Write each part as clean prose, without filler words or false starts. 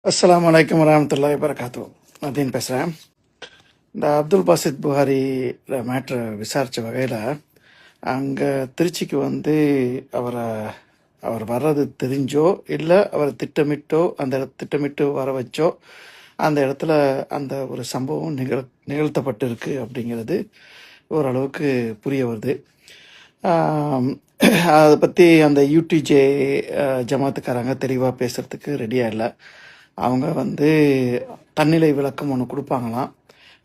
அஸ்ஸலாமு அலைக்கும் வரஹ்மத்துல்லாஹி வபரகாத்துஹு. நதீன் பேசுகிறேன். இந்த அப்துல் பாசித் புகாரி மேட்ரை விசாரித்த வகையில் அங்கே திருச்சிக்கு அவரை அவர் வர்றது தெரிஞ்சோ இல்லை அவரை திட்டமிட்டு வர வச்சோ அந்த இடத்துல அந்த ஒரு சம்பவம் நிகழ்த்தப்பட்டிருக்கு அப்படிங்கிறது ஓரளவுக்கு புரிய வருது. அதை பற்றி அந்த யூடிஜே ஜமாத்துக்காரங்க தெளிவாக பேசுகிறதுக்கு ரெடியாக இல்லை. அவங்க தன்னிலை விளக்கம் ஒன்று கொடுப்பாங்களாம்.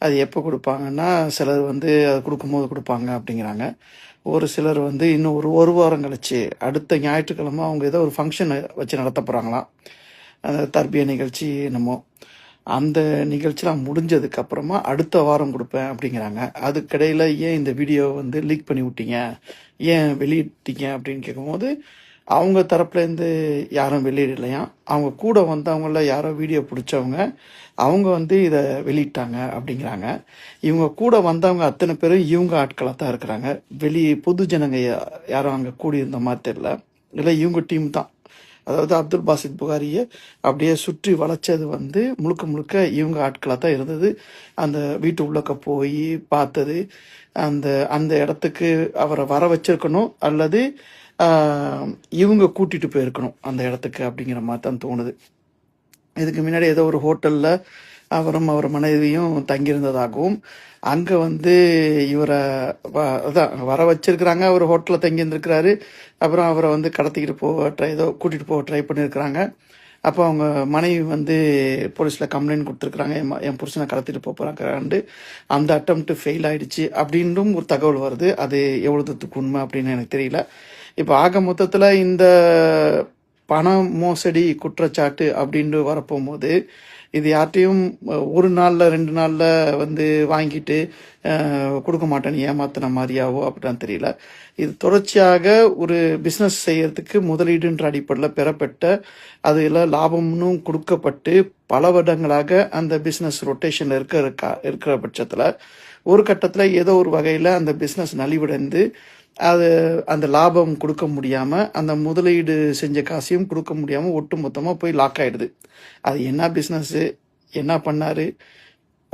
அது எப்போ கொடுப்பாங்கன்னா, சிலர் அது கொடுக்கும்போது கொடுப்பாங்க அப்படிங்கிறாங்க. ஒரு சிலர் இன்னும் ஒரு வாரம் கழிச்சு அடுத்த ஞாயிற்றுக்கிழமை அவங்க ஏதோ ஒரு ஃபங்க்ஷன் வச்சு நடத்த போகிறாங்களாம். அந்த தர்பிய நிகழ்ச்சி என்னமோ அந்த நிகழ்ச்சிலாம் முடிஞ்சதுக்கு அப்புறமா அடுத்த வாரம் கொடுப்பேன் அப்படிங்கிறாங்க. அதுக்கிடையில் ஏன் இந்த வீடியோ லீக் பண்ணி விட்டீங்க, ஏன் வெளியிட்டீங்க அப்படின்னு கேட்கும்போது அவங்க தரப்புலேருந்து யாரும் வெளியிடலையாம். அவங்க கூட அவங்கள யாரோ வீடியோ பிடிச்சவங்க அவங்க இதை வெளியிட்டாங்க அப்படிங்கிறாங்க. இவங்க கூட வந்தவங்க அத்தனை பேரும் இவங்க ஆட்களாக தான் இருக்கிறாங்க. பொது ஜனங்க யாரும் அங்கே கூடியிருந்த மாதிரி தெரியல. இல்லை இவங்க டீம் தான். அதாவது அப்துல் பாசித் புகாரியை அப்படியே சுற்றி வளைச்சது முழுக்க முழுக்க இவங்க ஆட்களாக தான் இருந்தது. அந்த வீட்டு உள்ளக்க போய் பார்த்தது, அந்த அந்த இடத்துக்கு அவரை வர வச்சிருக்கணும் அல்லது இவங்க கூட்டிட்டு போயிருக்கணும் அந்த இடத்துக்கு அப்படிங்கிற மாதிரி தான் தோணுது. இதுக்கு முன்னாடி ஏதோ ஒரு ஹோட்டலில் அவரும் அவர் மனைவியும் தங்கியிருந்ததாகவும் அங்கே இவரை அதான் வர வச்சிருக்கிறாங்க. அவர் ஹோட்டலில் தங்கியிருந்திருக்கிறாரு. அப்புறம் அவரை கடத்திக்கிட்டு ஏதோ கூட்டிகிட்டு போக ட்ரை பண்ணியிருக்கிறாங்க. அப்போ அவங்க மனைவி போலீஸில் கம்ப்ளைண்ட் கொடுத்துருக்குறாங்க, என் புருஷனை கடத்திட்டு போகிறாங்கன்ட்டு. அந்த அட்டம்ப்ட் ஃபெயில் ஆயிடுச்சு அப்படின்னும் ஒரு தகவல் வருது. அது எவ்வளோத்துக்கு உண்மை அப்படின்னு எனக்கு தெரியல. இப்போ ஆக மொத்தத்தில் இந்த பண மோசடி குற்றச்சாட்டு அப்படின்ட்டு வரப்போகும்போது இது யார்கிட்டையும் ஒரு நாளில் 2 நாளில் வாங்கிட்டு கொடுக்க மாட்டேன்னு ஏமாத்தின மாதிரியாவோ அப்படின்னு தெரியல. இது தொடர்ச்சியாக ஒரு பிஸ்னஸ் செய்யறதுக்கு முதலீடுன்ற அடிப்படையில் பெறப்பட்ட அதில் லாபம்னு கொடுக்கப்பட்டு பல வருடங்களாக அந்த பிஸ்னஸ் ரொட்டேஷனில் இருக்கிற பட்சத்தில் ஒரு கட்டத்தில் ஏதோ ஒரு வகையில் அந்த பிஸ்னஸ் நலிவடைந்து அந்த லாபம் கொடுக்க முடியாமல் அந்த முதலீடு செஞ்ச காசையும் கொடுக்க முடியாமல் ஒட்டு மொத்தமாக போய் லாக் ஆகிடுது. அது என்ன பிஸ்னஸ்ஸு, என்ன பண்ணார்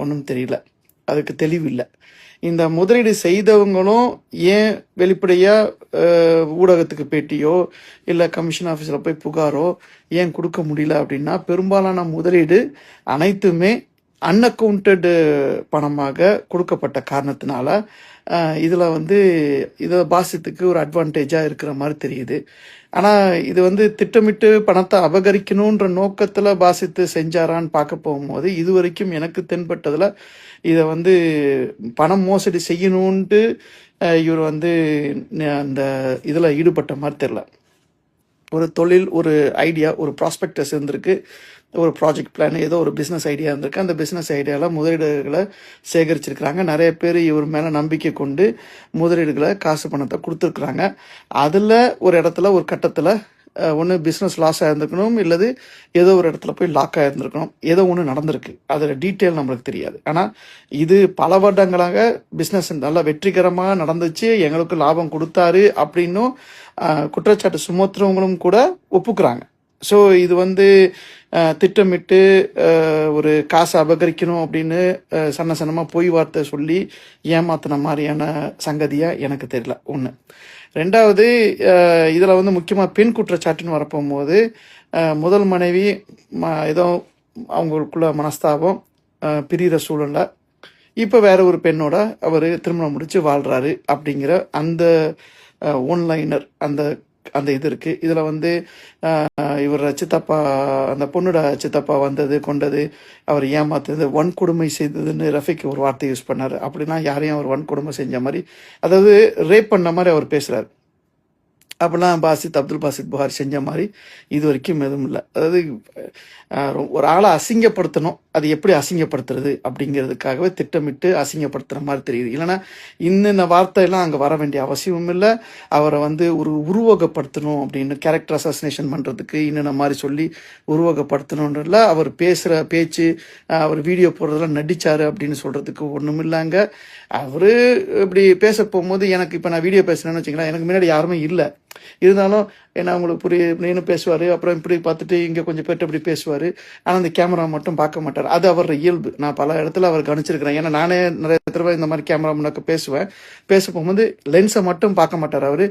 ஒன்றும் தெரியல, அதுக்கு தெளிவு இல்லை. இந்த முதலீடு செய்தவங்களும் ஏன் வெளிப்படையாக ஊடகத்துக்கு பேட்டியோ இல்லை கமிஷன் ஆஃபீஸில் போய் புகாரோ ஏன் கொடுக்க முடியல அப்படின்னா, பெரும்பாலான முதலீடு அனைத்துமே அன்அக்கவுண்டட் பணமாக கொடுக்கப்பட்ட காரணத்தினால இதில் இதை பாசித்துக்கு ஒரு அட்வான்டேஜாக இருக்கிற மாதிரி தெரியுது. ஆனால் இது திட்டமிட்டு பணத்தை அபகரிக்கணுன்ற நோக்கத்தில் பாசித்து செஞ்சாரான்னு பார்க்க போகும்போது இது வரைக்கும் எனக்கு தென்பட்டதில் இதை பணம் மோசடி செய்யணுன்ட்டு இவர் அந்த இதில் ஈடுபட்ட மாதிரி தெரியல. ஒரு தொழில், ஒரு ஐடியா, ஒரு ப்ராஸ்பெக்டஸ் இருந்திருக்கு, ஒரு ப்ராஜெக்ட் பிளான், ஏதோ ஒரு பிஸ்னஸ் ஐடியா இருந்திருக்கு. அந்த பிஸ்னஸ் ஐடியாவில் முதலீடுகளை சேகரிச்சிருக்கிறாங்க. நிறைய பேர் இவர் மேலே நம்பிக்கை கொண்டு முதலீடுகளை காசு பணத்தை கொடுத்துருக்குறாங்க. அதில் ஒரு இடத்துல ஒரு கட்டத்தில் ஒன்று பிஸ்னஸ் லாஸ் ஆகிருந்துருக்கணும், இல்லது ஏதோ ஒரு இடத்துல போய் லாக் ஆகிருந்துருக்கணும். ஏதோ ஒன்று நடந்திருக்கு. அதில் டீட்டெயில் நம்மளுக்கு தெரியாது. ஆனால் இது பல வருடங்களாக பிஸ்னஸ் நல்லா வெற்றிகரமாக நடந்துச்சு, எங்களுக்கு லாபம் கொடுத்தாரு அப்படின்னும் குற்றச்சாட்டு சுமத்துறவங்களும் கூட ஒப்புக்கிறாங்க. ஸோ இது திட்டமிட்டு ஒரு காசை அபகரிக்கணும் அப்படின்னு சன்னமாக பொய் வார்த்தை சொல்லி ஏமாத்தின மாதிரியான சங்கதியாக எனக்கு தெரியல. ஒன்று. ரெண்டாவது, இதில் முக்கியமாக பெண் குற்றச்சாட்டுன்னு வரப்போகும்போது முதல் மனைவி ஏதோ அவங்களுக்குள்ள மனஸ்தாபம், பிரிகிற சூழல்ல இப்போ வேற ஒரு பெண்ணோட அவர் திருமணம் முடித்து வாழ்கிறாரு அப்படிங்கிற அந்த ஒன்லைனர் அந்த இது இருக்குது. இதில் இவர் சித்தப்பா, அந்த பொண்ணோட சித்தப்பா கொண்டது, அவர் ஏமாத்துறது, வன்கொடுமை செய்ததுன்னு ரஃபிக் ஒரு வார்த்தை யூஸ் பண்ணார். அப்படின்னா யாரையும் அவர் வன்கொடுமை செஞ்ச மாதிரி, அதாவது ரேப் பண்ண மாதிரி அவர் பேசுகிறார். அப்படிலாம் அப்துல் பாசித் புகாரி செஞ்ச மாதிரி இது வரைக்கும் எதுவும் இல்லை. அதாவது ஒரு ஆளை அசிங்கப்படுத்தணும், அது எப்படி அசிங்கப்படுத்துறது அப்படிங்கிறதுக்காகவே திட்டமிட்டு அசிங்கப்படுத்துகிற மாதிரி தெரியுது. இல்லைன்னா இன்னென்ன வார்த்தையெல்லாம் அங்கே வர வேண்டிய அவசியமும் இல்லை. அவரை ஒரு உருவகப்படுத்தணும் அப்படின்னு, கேரக்டர் அசாசினேஷன் பண்ணுறதுக்கு இன்னென்ன மாதிரி சொல்லி உருவகப்படுத்தணுன்றல அவர் பேசுகிற பேச்சு, அவர் வீடியோ போடுறதெல்லாம் நடித்தார் அப்படின்னு சொல்கிறதுக்கு ஒன்றும் இல்லைங்க. அவர் இப்படி பேச போகும்போது எனக்கு இப்போ நான் வீடியோ பேசுகிறேன்னு வச்சுங்களேன், எனக்கு முன்னாடி யாருமே இல்லை. இருந்தாலும் ஏன்னா அவங்களுக்கு புரியுன்னு பேசுவார். அப்புறம் இப்படி பார்த்துட்டு இங்கே கொஞ்சம் பேர்ட்டு இப்படி பேசுவார். ஆனால் அந்த கேமரா மட்டும் பார்க்க மாட்டார். அது அவர் இயல்பு. நான் பல இடத்துல அவர் கவனிச்சிருக்கிறேன். ஏன்னா நானே நிறைய தடவை இந்த மாதிரி கேமரா முன்னாக்க பேச போகும்போது லென்ஸை மட்டும் பார்க்க மாட்டார். அவர்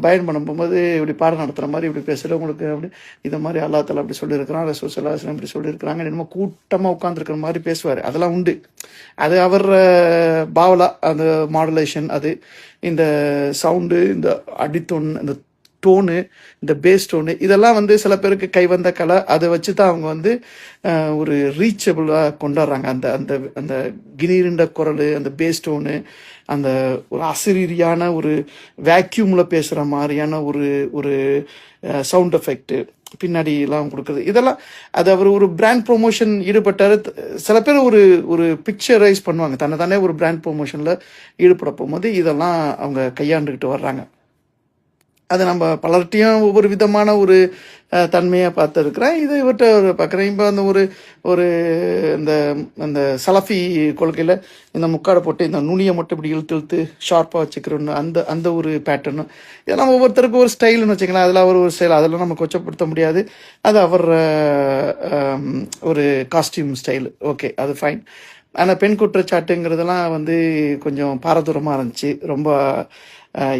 பயன் பண்ண போகும்போது இப்படி பாடம் நடத்துகிற மாதிரி இப்படி பேசுகிற உங்களுக்கு அப்படி இதை மாதிரி அல்லா தஆலா அப்படி சொல்லியிருக்கிறான், ரசூல் ஸல்லல்லாஹு அலைஹி வஸல்லம் இப்படி சொல்லியிருக்கிறாங்க, என்னமோ கூட்டமாக உட்காந்துருக்கிற மாதிரி பேசுவார். அதெல்லாம் உண்டு. அது அவர் பாவலா அந்த மாடுலேஷன், அது இந்த சவுண்டு, இந்த அடித்தொன், இந்த டோனு, இந்த பேஸ் டோனு, இதெல்லாம் வந்து சில பேருக்கு கைவந்த கலை. அதை வச்சு தான் அவங்க வந்து ஒரு ரீச்சபிளாக கொண்டாடுறாங்க. அந்த அந்த அந்த கிணீருண்ட குரல், அந்த பேஸ் டோனு, அந்த ஒரு அசிரீரியான ஒரு வேக்யூமில் பேசுகிற மாதிரியான ஒரு ஒரு சவுண்ட் எஃபெக்ட்டு பின்னாடிலாம் கொடுக்குறது, இதெல்லாம் அது அவர் ஒரு பிராண்ட் ப்ரொமோஷன் ஈடுபட்டார். சில பேர் ஒரு ஒரு பிக்சரைஸ் பண்ணுவாங்க, தன்னை தானே ஒரு பிராண்ட் ப்ரொமோஷனில் ஈடுபட போகும்போது இதெல்லாம் அவங்க கையாண்டுக்கிட்டு வர்றாங்க. அது நம்ம பலர்கிட்டையும் ஒவ்வொரு விதமான ஒரு தன்மையாக பார்த்துருக்குறேன். இது இவர்கிட்ட ஒரு பார்க்குறேன். இப்போ அந்த ஒரு ஒரு இந்த அந்த சலஃபி கொள்கையில் இந்த முக்காடை போட்டு இந்த நுனியை மட்டும் இப்படி இழுத்து ஷார்ப்பாக வச்சுக்கிறோன்னு அந்த அந்த ஒரு பேட்டர்னு, இதெல்லாம் ஒவ்வொருத்தருக்கும் ஒரு ஸ்டைல்னு வச்சுக்கலாம். அதில் அவர் ஒரு ஸ்டைல், அதெல்லாம் நம்ம கொச்சப்படுத்த முடியாது. அது அவர் ஒரு காஸ்டியூம் ஸ்டைல், ஓகே, அது ஃபைன். ஆனால் பெண் குற்றச்சாட்டுங்கிறதெல்லாம் வந்து கொஞ்சம் பாரதூரமாக இருந்துச்சு. ரொம்ப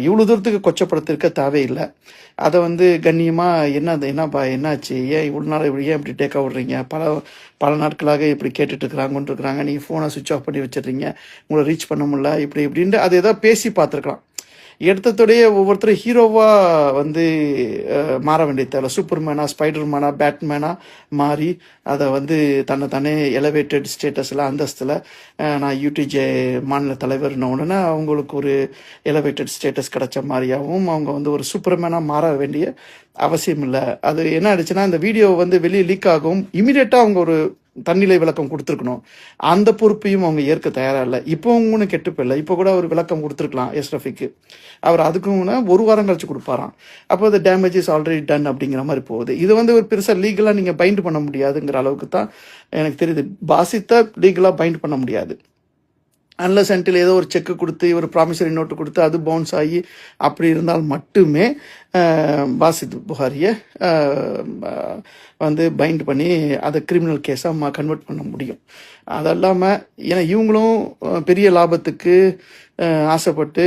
இவ்வளோ தூரத்துக்கு கொச்சப்படுத்திருக்க தேவையில்லை. அதை வந்து கண்ணியமாக என்னப்பா என்னாச்சு, ஏன் இவ்வளோ நாள் இப்படி ஏன் இப்படி டேக்கா விட்றீங்க, பல நாட்களாக இப்படி கேட்டுட்ருக்குறாங்க, நீங்கள் ஃபோனை சுவிட்ச் ஆஃப் பண்ணி வச்சிடுறீங்க, உங்களை ரீச் பண்ண முடியல, இப்படின்ட்டு அது ஏதோ பேசி பார்த்துருக்கலாம். எடுத்ததோடைய ஒவ்வொருத்தரும் ஹீரோவாக வந்து மாற வேண்டிய தேவை. சூப்பர்மேனா, ஸ்பைடர்மேனா, பேட்மேனா மாறி அதை வந்து தானே எலவேட்டட் ஸ்டேட்டஸில், அந்தஸ்தில் நான் யூடிஜே மாநில தலைவர்ன உடனே அவங்களுக்கு ஒரு எலவேட்டட் ஸ்டேட்டஸ் கிடைச்ச மாதிரியாகவும் அவங்க வந்து ஒரு சூப்பர்மேனாக மாற வேண்டிய அவசியம் இல்லை. அது என்ன ஆயிடுச்சுன்னா, இந்த வீடியோ வந்து வெளியே லீக் ஆகும், இமீடியட்டாக அவங்க ஒரு தன்னிலை விளக்கம் கொடுத்துருக்கணும். அந்த பொறுப்பையும் அவங்க ஏற்க தயாராக இல்லை. இப்போ ஒன்று கெட்டு போயிடல. இப்போ கூட அவர் விளக்கம் கொடுத்துருக்கலாம் எஸ்ரஃபிக்கு. அவர் அதுக்கும் ஒரு வாரம் கழிச்சு கொடுப்பாராம். அப்போ அது டேமேஜ் இஸ் ஆல்ரெடி டன் அப்படிங்கிற மாதிரி போகுது. இது வந்து ஒரு பெருசாக லீகலாக நீங்கள் பைண்ட் பண்ண முடியாதுங்கிற அளவுக்கு தான் எனக்கு தெரியுது. பாசித்தை லீகலாக பைண்ட் பண்ண முடியாது. அன்லஸ் அன்டில் ஏதோ ஒரு செக்கு கொடுத்து ஒரு ப்ராமிசரி நோட்டு கொடுத்து அது பவுன்ஸ் ஆகி அப்படி இருந்தால் மட்டுமே பாசித் புகாரியை வந்து பைண்ட் பண்ணி அதை கிரிமினல் கேஸாக கன்வெர்ட் பண்ண முடியும். அது இல்லாமல் ஏன்னா இவங்களும் பெரிய லாபத்துக்கு ஆசைப்பட்டு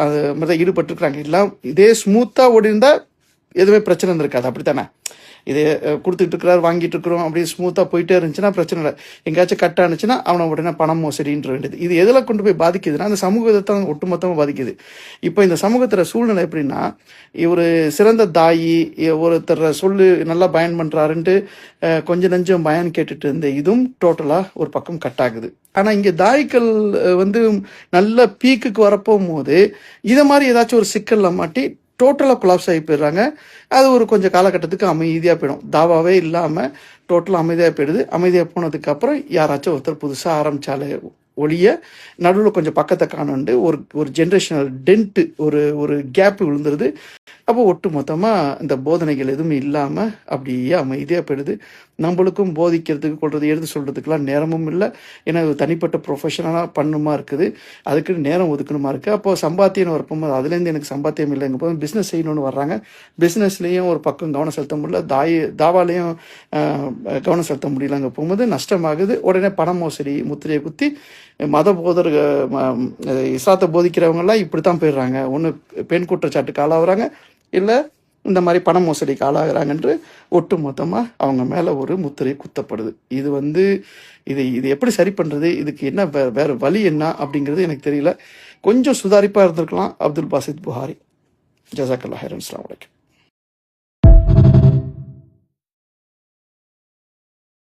அது மாதிரி ஈடுபட்டுருக்குறாங்க. எல்லாம் இதே ஸ்மூத்தாக ஓடி இருந்தால் எதுவுமே பிரச்சனை இருந்திருக்காது. அப்படித்தானே? இதே கொடுத்துட்டு இருக்கிறார், வாங்கிட்டு இருக்கிறோம், அப்படியே ஸ்மூத்தாக போயிட்டே இருந்துச்சுன்னா பிரச்சனை இல்லை. எங்கேயாச்சும் கட் ஆனிச்சுன்னா அவனை உடனே பணம் மோசடின்ற வேண்டியது. இது எதில் கொண்டு போய் பாதிக்குதுன்னா அந்த சமூகத்தை தான் ஒட்டுமொத்தமாக பாதிக்குது. இப்போ இந்த சமூகத்தில் சூழ்நிலை எப்படின்னா, இவர் சிறந்த தாயி, ஒருத்தர் சொல்லு நல்லா பயன் பண்ணுறாருன்ட்டு கொஞ்சம் நஞ்சம் பயன் கேட்டுட்டு இருந்த இதுவும் டோட்டலாக ஒரு பக்கம் கட் ஆகுது. ஆனால் இங்கே தாய்க்கள் வந்து நல்ல பீக்குக்கு வரப்போகும்போது இதை மாதிரி ஏதாச்சும் ஒரு சிக்கலில் மாட்டி டோட்டலாக கொலாப்ஸ் ஆகி போயிடுறாங்க. அது ஒரு கொஞ்சம் காலகட்டத்துக்கு அமைதியாக போயிடும். தாவாவே இல்லாமல் டோட்டலாக அமைதியாக போயிடுது. அமைதியாக போனதுக்கப்புறம் யாராச்சும் ஒருத்தர் புதுசாக ஆரம்பித்தாலே ஒழிய நடுவில் கொஞ்சம் பக்கத்தை காணுண்டு ஒரு ஜென்ரேஷனல் டென்ட்டு ஒரு கேப் விழுந்துருது. அப்போ ஒட்டு மொத்தமாக இந்த போதனைகள் எதுவுமே இல்லாமல் அப்படியே அமைதியாக போயிடுது. நம்மளுக்கும் போதிக்கிறதுக்கு கொள்வது எடுத்து சொல்கிறதுக்கெலாம் நேரமும் இல்லை. ஏன்னா அது தனிப்பட்ட ப்ரொஃபஷனலாக பண்ணுமா இருக்குது, அதுக்கு நேரம் ஒதுக்கணுமா இருக்குது. அப்போது சம்பாத்தியம் வரப்போகும்போது அதுலேருந்து எனக்கு சம்பாத்தியம் இல்லைங்க போது பிஸ்னஸ் செய்யணும்னு வர்றாங்க. பிஸ்னஸ்லேயும் ஒரு பக்கம் கவனம் செலுத்த முடியல, தாவாலையும் கவனம் செலுத்த முடியலங்க போகும்போது நஷ்டமாகுது. உடனே பண மோசடி முத்திரையை குத்தி மத போதர் இஸ்லாத்தை போதிக்கிறவங்கெல்லாம் இப்படி தான் போயிடுறாங்க. ஒன்று பெண் குற்றச்சாட்டுக்கு ஆளாகிறாங்க, இல்லை இந்த மாதிரி பண மோசடிக்கு ஆளாகிறாங்கன்று ஒட்டு மொத்தமாக அவங்க மேலே ஒரு முத்திரை குத்தப்படுது. இது வந்து இது எப்படி சரி பண்ணுறது, இதுக்கு என்ன வேறு வழி என்ன அப்படிங்கிறது எனக்கு தெரியல. கொஞ்சம் சுதாரிப்பாக இருந்திருக்கலாம் அப்துல் பாசித் புகாரி. ஜஸாக்கல்லாஹ் ஹைரன். அஸ்ஸலாமு அலைக்கும்.